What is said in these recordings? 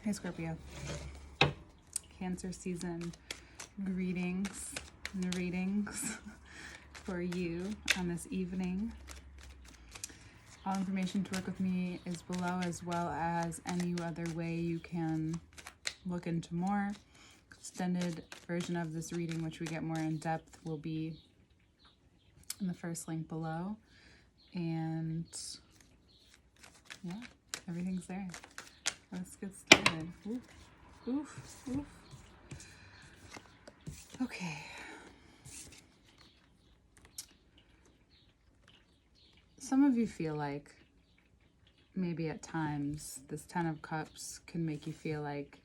Hey Scorpio, Cancer season greetings and readings for you on this evening. All information to work with me is below, as well as any other way you can look into more. Extended version of this reading, which we get more in depth, will be in the first link below. And yeah, everything's there. Let's get started. Oof, oof, oof. Okay. Some of you feel like maybe at times this Ten of Cups can make you feel like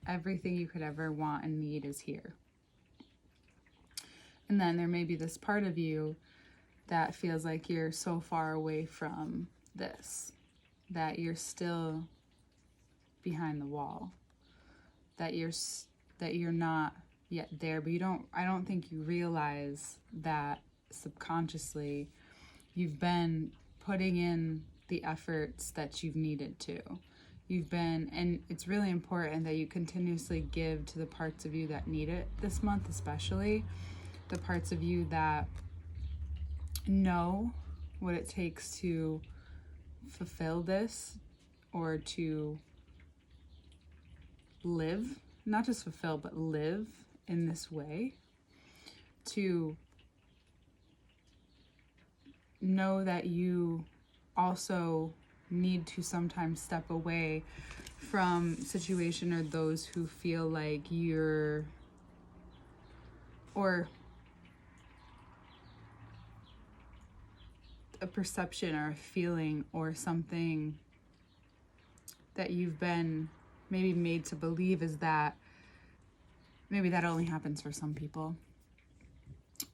everything you could ever want and need is here. And then there may be this part of you that feels like you're so far away from this, that you're still behind the wall, that you're not yet there, but I don't think you realize that subconsciously you've been putting in the efforts that you've needed to. And it's really important that you continuously give to the parts of you that need it this month, especially the parts of you that know what it takes to fulfill this, or to live, not just fulfill, but live in this way, to know that you also need to sometimes step away from situation or those who feel like you're, or a perception or a feeling or something that you've been maybe made to believe is that maybe that only happens for some people,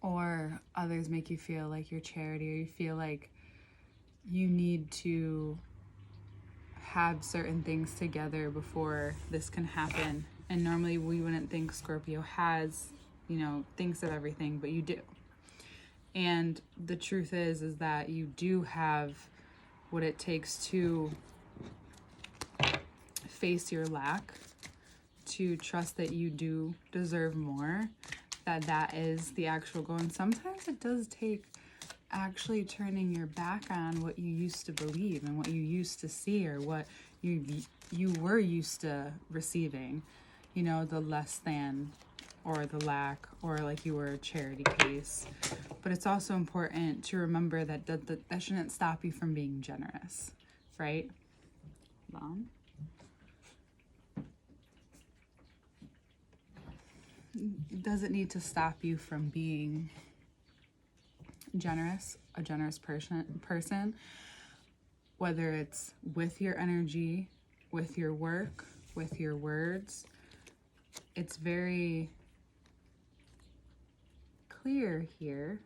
or others make you feel like you're charity, or you feel like you need to have certain things together before this can happen. And normally we wouldn't think Scorpio has, thinks of everything, but you do. And the truth is that you do have what it takes to face your lack, to trust that you do deserve more, that is the actual goal. And sometimes it does take actually turning your back on what you used to believe and what you used to see, or what you were used to receiving, the less than, or the lack, or like you were a charity case. But it's also important to remember that that shouldn't stop you from being generous, right? Hold on. It doesn't need to stop you from being generous, a generous person, whether it's with your energy, with your work, with your words. It's very clear here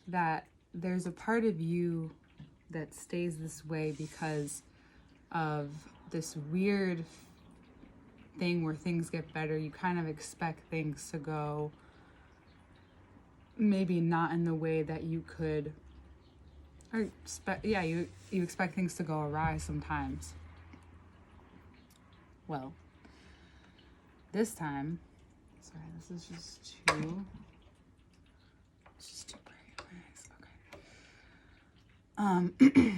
that there's a part of you that stays this way because of this weird thing where things get better. You kind of expect things to go maybe not in the way that you could, or you expect things to go awry sometimes. Well, this time, sorry, this is just too bright. Okay.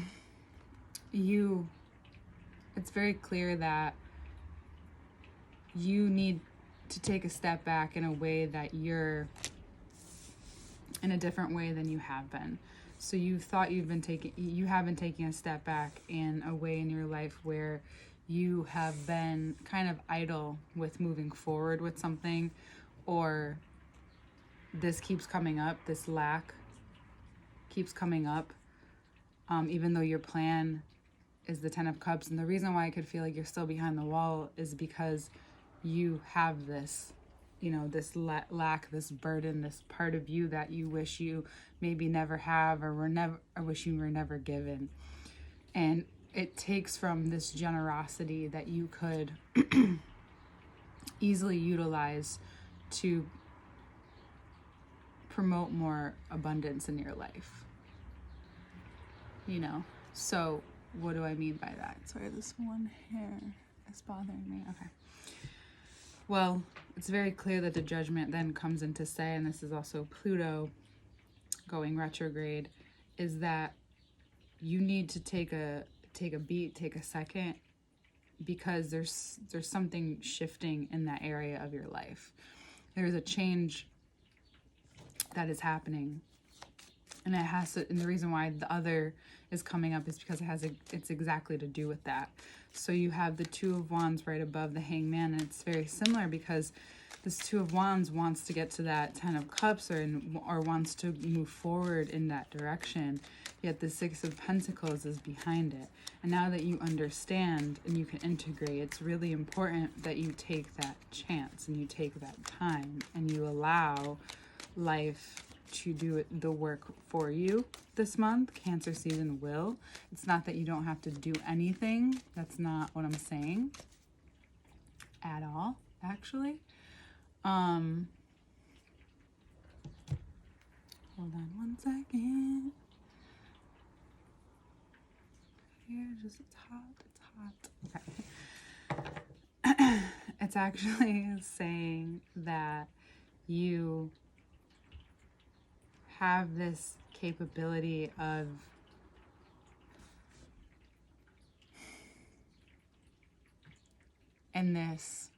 It's very clear that you need to take a step back in a way that you're in a different way than you have been. So you thought you have been taking a step back in a way in your life where you have been kind of idle with moving forward with something, or this keeps coming up, this lack keeps coming up, even though your plan is the Ten of Cups. And the reason why I could feel like you're still behind the wall is because you have this, this lack, this burden, this part of you that you wish you maybe never have, or wish you were never given. And it takes from this generosity that you could easily utilize to promote more abundance in your life. So what do I mean by that? Sorry, this one hair is bothering me. Okay. Well, it's very clear that the judgment then comes into say, and this is also Pluto going retrograde, is that you need to take a beat, take a second, because there's something shifting in that area of your life. There's a change that is happening, and it has to, and the reason why the other is coming up is because it's exactly to do with that. So you have the Two of Wands right above the Hangman, and it's very similar because this Two of Wands wants to get to that Ten of Cups, or wants to move forward in that direction, yet the Six of Pentacles is behind it. And now that you understand and you can integrate, it's really important that you take that chance and you take that time and you allow life to do the work for you this month. Cancer season will. It's not that you don't have to do anything. That's not what I'm saying at all, actually. Hold on one second. Here, just it's hot. Okay. It's actually saying that you have this capability of and this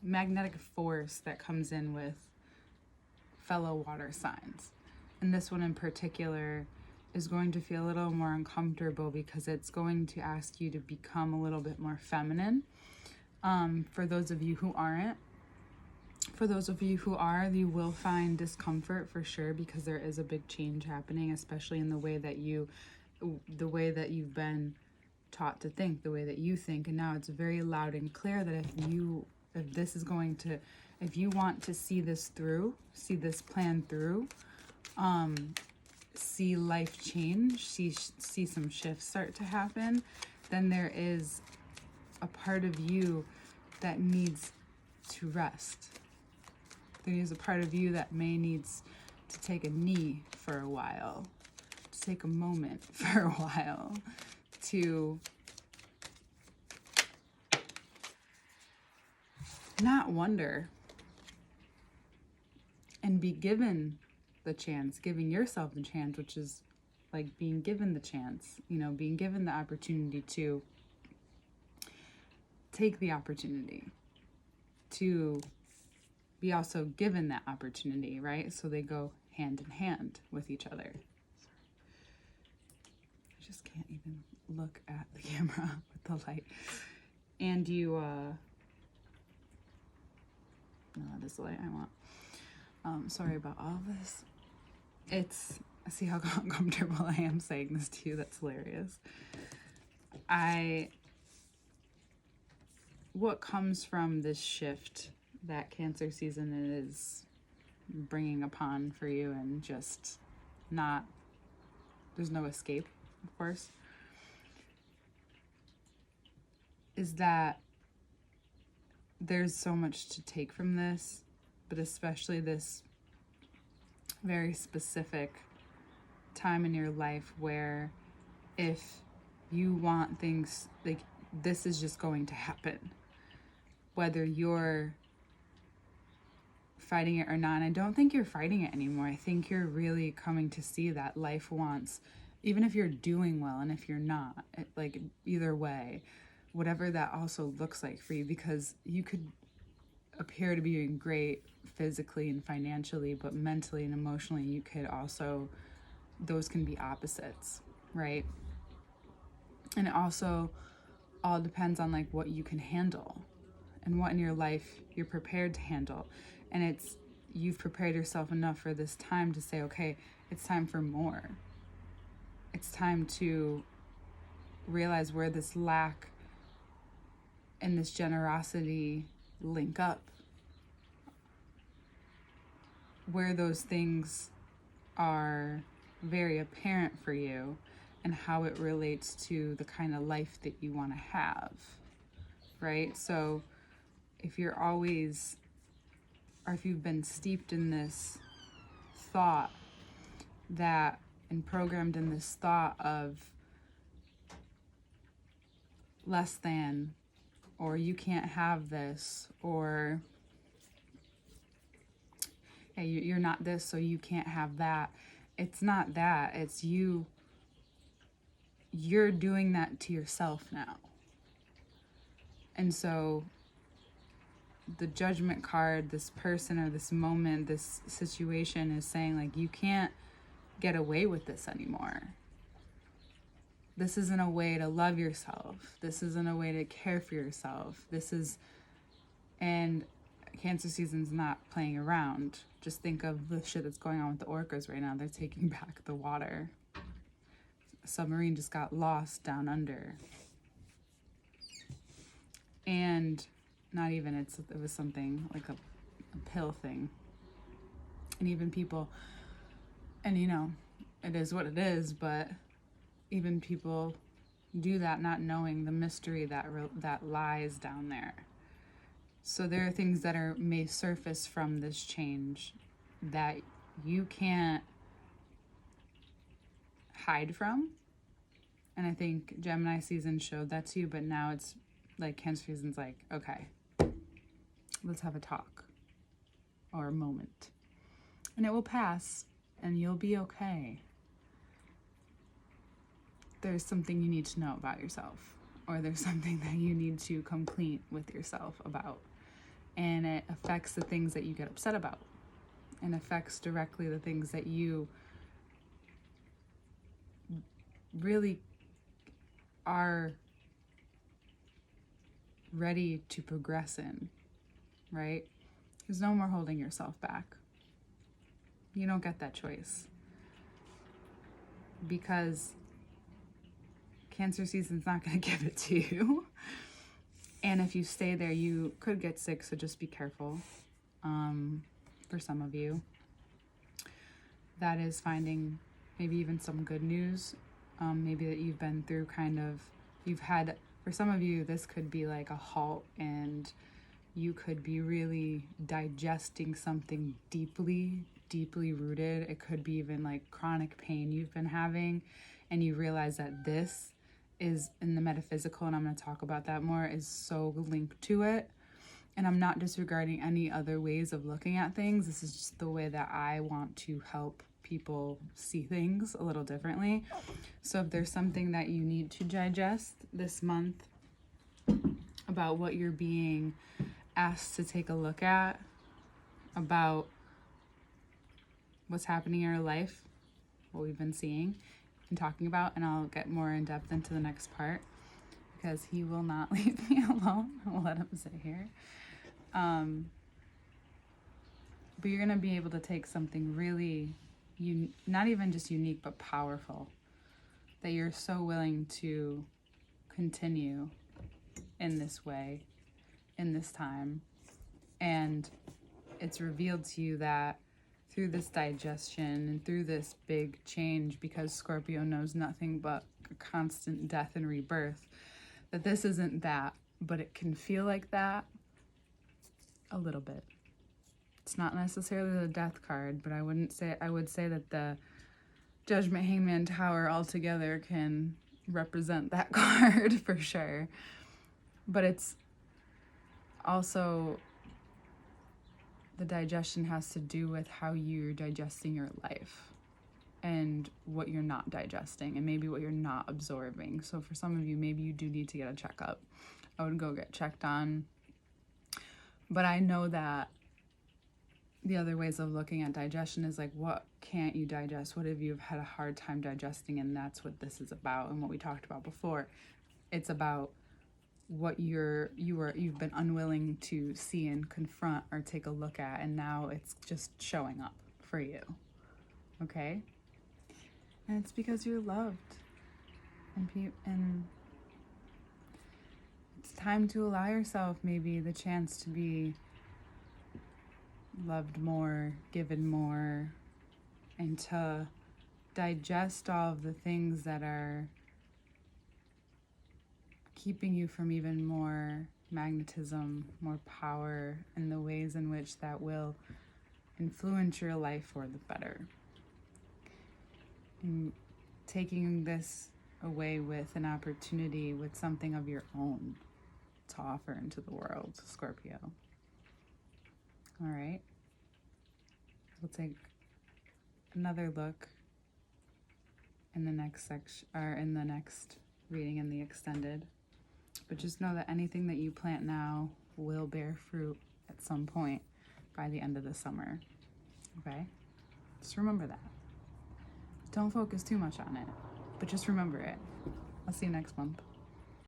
magnetic force that comes in with fellow water signs. And this one in particular is going to feel a little more uncomfortable because it's going to ask you to become a little bit more feminine. For those of you who aren't, for those of you who are, you will find discomfort for sure, because there is a big change happening, especially in the way that you've been taught to think, the way that you think. And now it's very loud and clear that if you want to see this through, see this plan through, see life change, see some shifts start to happen, then there is a part of you that needs to rest. There is a part of you that may needs to take a knee for a while, to take a moment for a while, to not wonder and be given the chance, giving yourself the chance, which is like being given the chance, being given the opportunity to take the opportunity, to be also given that opportunity, right? So they go hand in hand with each other. I just can't even look at the camera with the light. And you, no, that is the light I want. Sorry about all of this. I see how uncomfortable I am saying this to you. That's hilarious. What comes from this shift that Cancer season is bringing upon for you, and just there's no escape, of course, is that there's so much to take from this, but especially this very specific time in your life where if you want things, like, this is just going to happen, whether you're fighting it or not. And I don't think you're fighting it anymore. I think you're really coming to see that life wants, even if you're doing well and if you're not, like, either way, whatever that also looks like for you, because you could appear to be doing great physically and financially, but mentally and emotionally you could also, those can be opposites, right? And it also all depends on like what you can handle and what in your life you're prepared to handle. And you've prepared yourself enough for this time to say, okay, it's time for more. It's time to realize where this lack and this generosity link up, where those things are very apparent for you, and how it relates to the kind of life that you want to have, right? So if you're always, or if you've been steeped in this thought that, and programmed in this thought of less than, or you can't have this, or hey, you're not this, so you can't have that. It's not that. It's you're doing that to yourself now. And so the Judgment card, this person or this moment, this situation is saying, like, you can't get away with this anymore. This isn't a way to love yourself. This isn't a way to care for yourself. And Cancer season's not playing around. Just think of the shit that's going on with the orcas right now. They're taking back the water. A submarine just got lost down under. And not even, it was something like a pill thing. And even people, and it is what it is, but even people do that not knowing the mystery that lies down there. So there are things that may surface from this change that you can't hide from. And I think Gemini season showed that to you, but now it's like Cancer season's like, okay, let's have a talk or a moment. And it will pass and you'll be okay. There's something you need to know about yourself, or there's something that you need to come clean with yourself about. And it affects the things that you get upset about, and affects directly the things that you really are ready to progress in, right? There's no more holding yourself back. You don't get that choice, because Cancer season's not going to give it to you. And if you stay there, you could get sick, so just be careful. For some of you, that is finding maybe even some good news. Maybe that you've been through for some of you, this could be like a halt, and you could be really digesting something deeply, deeply rooted. It could be even like chronic pain you've been having, and you realize that this is in the metaphysical, and I'm going to talk about that more, is so linked to it. And I'm not disregarding any other ways of looking at things. This is just the way that I want to help people see things a little differently. So if there's something that you need to digest this month about what you're being asked to take a look at, about what's happening in your life, what we've been seeing and talking about, and I'll get more in depth into the next part, because he will not leave me alone. I'll let him sit here. But you're going to be able to take something really, not even just unique, but powerful, that you're so willing to continue in this way, in this time. And it's revealed to you that through this digestion and through this big change, because Scorpio knows nothing but constant death and rebirth, that this isn't that, but it can feel like that a little bit. It's not necessarily the death card, but I would say that the Judgment, Hangman, Tower altogether can represent that card for sure. But it's also, the digestion has to do with how you're digesting your life and what you're not digesting, and maybe what you're not absorbing. So for some of you, maybe you do need to get a checkup. I would go get checked on. But I know that the other ways of looking at digestion is like, what can't you digest? What have you had a hard time digesting? And that's what this is about, and what we talked about before. It's about what you've been unwilling to see and confront or take a look at, and now it's just showing up for you. Okay? And it's because you're loved, and it's time to allow yourself maybe the chance to be loved more, given more, and to digest all of the things that are keeping you from even more magnetism, more power, and the ways in which that will influence your life for the better. And taking this away with an opportunity, with something of your own to offer into the world, Scorpio. All right. We'll take another look in the next section, or in the next reading in the extended. But just know that anything that you plant now will bear fruit at some point by the end of the summer. Okay? Just remember that. Don't focus too much on it, but just remember it. I'll see you next month.